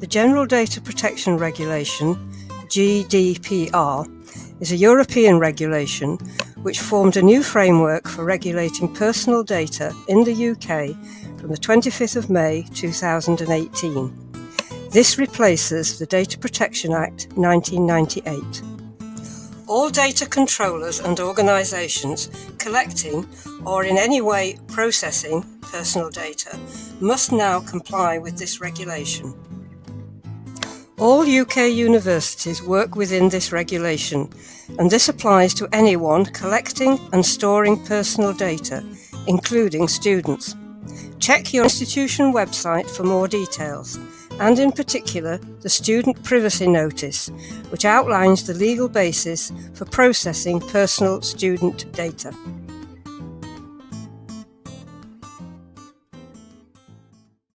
The General Data Protection Regulation, GDPR, is a European regulation which formed a new framework for regulating personal data in the UK from the 25th of May 2018. This replaces the Data Protection Act 1998. All data controllers and organisations collecting or in any way processing personal data must now comply with this regulation. All UK universities work within this regulation, and this applies to anyone collecting and storing personal data, including students. Check your institution website for more details, and in particular the Student Privacy Notice, which outlines the legal basis for processing personal student data.